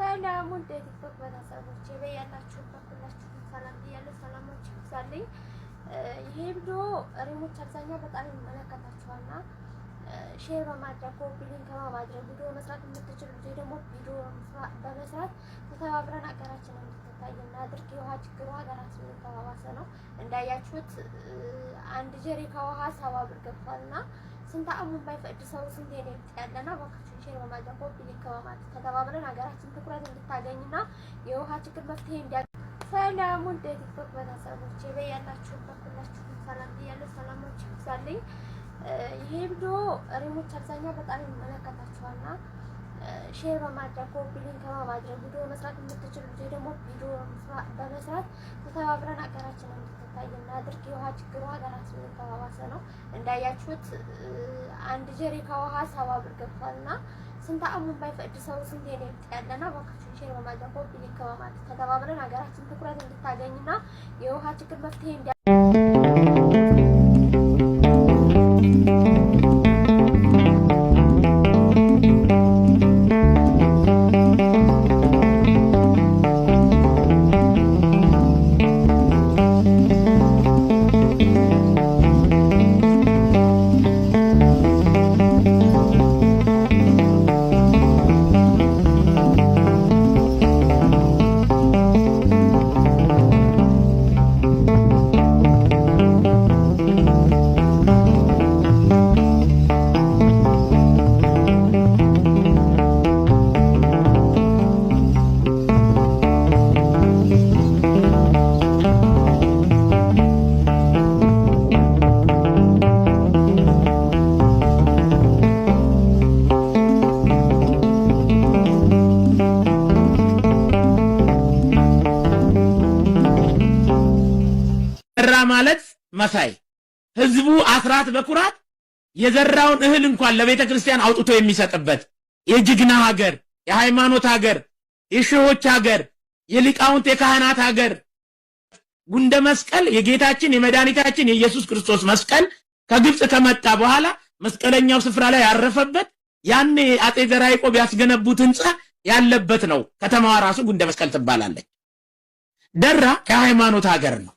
ሰላም ወደ ቲክቶክ ቤተሰቦቼ በያላችሁበት ሁላችሁም ሰላም ብያለሁ። ሰላማችሁ ይብዛልኝ። ይሄ ቪዲዮ ሪሞት አብዛኛው በጣም ይመለከታችኋልና ሼር በማድረግ ኮፒ ሊንክ በማድረግ ቪዲዮ መስራት የምትችሉ ልጆች ደግሞ ቪዲዮ በመስራት ተተባብረን ሀገራችንን እንድትታይ እናድርግ። የውሃ ችግሩ ሀገራችን እየተባባሰ ነው። እንዳያችሁት አንድ ጀሪካ ውሃ 70 ብር ገብቷልና ስንት አሙን ባይፈቅድ ሰው ስንት የኔ ያለና ባካችሁ ሼር በማድረግ ኮፒ ሊንክ በማድረግ ተተባብረን ሀገራችን ትኩረት እንድታገኝና የውሃ ችግር መፍትሄ እንዲያገኝ። ሰላም ወደ ቲክቶክ ቤተሰቦቼ በያላችሁበት ሁላችሁም ሰላም ብያለሁ። ሰላማችሁ ይብዛልኝ። ይሄ ቪዲዮ ሪሞት አብዛኛው በጣም ይመለከታችኋልና ሼር በማድረግ ኮፒ ሊንክ በማድረግ ቪዲዮ መስራት የምትችሉ ልጆች ደግሞ ቪዲዮ በመስራት ተተባብረን ሀገራችንን እንድትታይ እናድርግ። የውሃ ችግሩ ሀገራችን እየተባባሰ ነው። እንዳያችሁት አንድ ጀሪካ ውሃ 70 ብር ገብቷልና ስንት አሙን ባይፈቅድ ሰው ስንት የኔ ያለና ባካችሁ ሼር በማድረግ ኮፒ ሊንክ በማድረግ ተተባብረን ሀገራችን ትኩረት እንድታገኝና የውሃ ችግር መፍትሄ ማለት መሳይ ህዝቡ አስራት በኩራት የዘራውን እህል እንኳን ለቤተ ክርስቲያን አውጥቶ የሚሰጥበት የጅግና ሀገር፣ የሃይማኖት ሀገር፣ የሼሆች ሀገር፣ የሊቃውንት የካህናት ሀገር ጉንደ መስቀል የጌታችን የመድኃኒታችን የኢየሱስ ክርስቶስ መስቀል ከግብጽ ከመጣ በኋላ መስቀለኛው ስፍራ ላይ ያረፈበት ያኔ አጤ ዘርዓ ያዕቆብ ያስገነቡት ህንጻ ያለበት ነው። ከተማዋ ራሱ ጉንደ መስቀል ትባላለች። ደራ የሃይማኖት ሀገር ነው።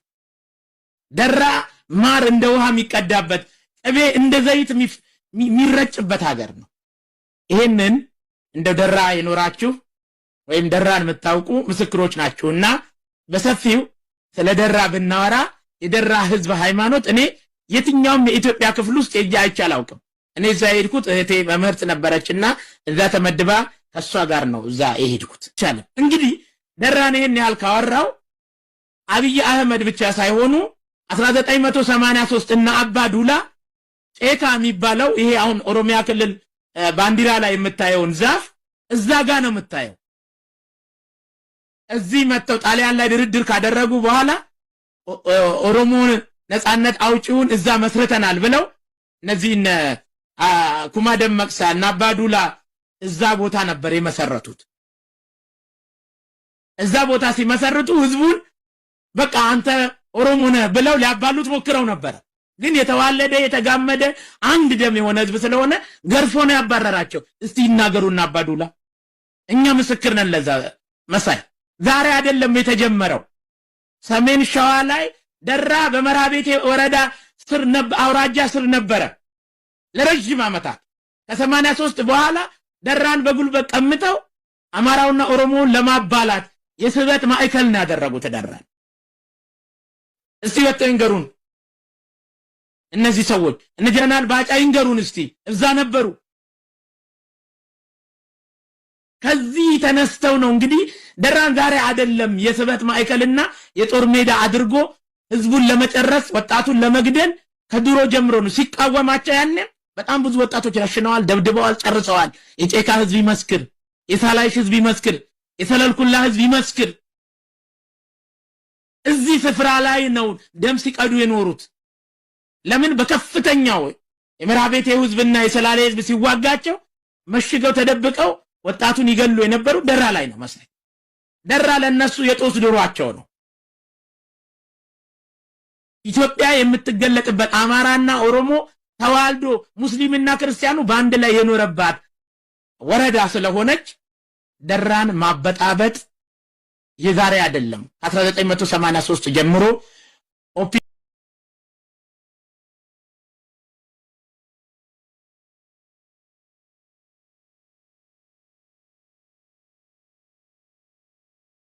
ደራ ማር እንደ ውሃ የሚቀዳበት ቅቤ እንደ ዘይት የሚረጭበት ሀገር ነው። ይሄንን እንደ ደራ የኖራችሁ ወይም ደራን የምታውቁ ምስክሮች ናችሁና በሰፊው ስለ ደራ ብናወራ የደራ ህዝብ ሃይማኖት እኔ የትኛውም የኢትዮጵያ ክፍል ውስጥ ሄጄ አይቼ አላውቅም። እኔ እዛ የሄድኩት እህቴ መምህርት ነበረችና እዛ ተመድባ ከሷ ጋር ነው እዛ የሄድኩት። ይቻላል እንግዲህ ደራን ይሄን ያህል ካወራው አብይ አህመድ ብቻ ሳይሆኑ 1983 እና አባዱላ ጨካ የሚባለው ይሄ አሁን ኦሮሚያ ክልል ባንዲራ ላይ የምታየውን ዛፍ እዛ ጋር ነው የምታየው። እዚህ መጥተው ጣሊያን ላይ ድርድር ካደረጉ በኋላ ኦሮሞን ነፃነት አውጪውን እዛ መስርተናል ብለው እነዚህ ኩማ ደመቅሳ እና አባዱላ እዛ ቦታ ነበር የመሰረቱት። እዛ ቦታ ሲመሰርቱ ህዝቡን በቃ አንተ ኦሮሞ ነህ ብለው ሊያባሉት ሞክረው ነበር። ግን የተዋለደ የተጋመደ አንድ ደም የሆነ ህዝብ ስለሆነ ገርፎ ነው ያባረራቸው። እስቲ ይናገሩና አባዱላ እኛ ምስክር ነን ለዛ። መሳይ ዛሬ አይደለም የተጀመረው። ሰሜን ሸዋ ላይ ደራ በመራቤቴ ወረዳ ስር አውራጃ ስር ነበረ ለረጅም ዓመታት። ከ83 በኋላ ደራን በጉልበት ቀምተው አማራውና ኦሮሞውን ለማባላት የስበት ማዕከል ነው ያደረጉት ደራን። እስቲ ወጥተው ይንገሩን እነዚህ ሰዎች እነ ጀነራል ባጫ ይንገሩን እስቲ እዛ ነበሩ። ከዚህ ተነስተው ነው እንግዲህ ደራን ዛሬ አይደለም የስበት ማዕከልና የጦር ሜዳ አድርጎ ህዝቡን ለመጨረስ ወጣቱን ለመግደል ከድሮ ጀምሮ ነው ሲቃወማቸው። ያኔ በጣም ብዙ ወጣቶች ረሽነዋል፣ ደብድበዋል፣ ጨርሰዋል። የጨካ ህዝብ ይመስክር፣ የሳላይሽ ህዝብ ይመስክር፣ የሰለልኩላ ህዝብ ይመስክር። እዚህ ስፍራ ላይ ነው ደም ሲቀዱ የኖሩት። ለምን በከፍተኛው የመራቤቴ ህዝብና የሰላሌ ህዝብ ሲዋጋቸው መሽገው ተደብቀው ወጣቱን ይገሉ የነበሩ ደራ ላይ ነው። መሳይ ደራ ለነሱ የጦስ ድሯቸው ነው። ኢትዮጵያ የምትገለጥበት አማራና ኦሮሞ ተዋልዶ ሙስሊምና ክርስቲያኑ በአንድ ላይ የኖረባት ወረዳ ስለሆነች ደራን ማበጣበጥ የዛሬ አይደለም። ከ1983 ጀምሮ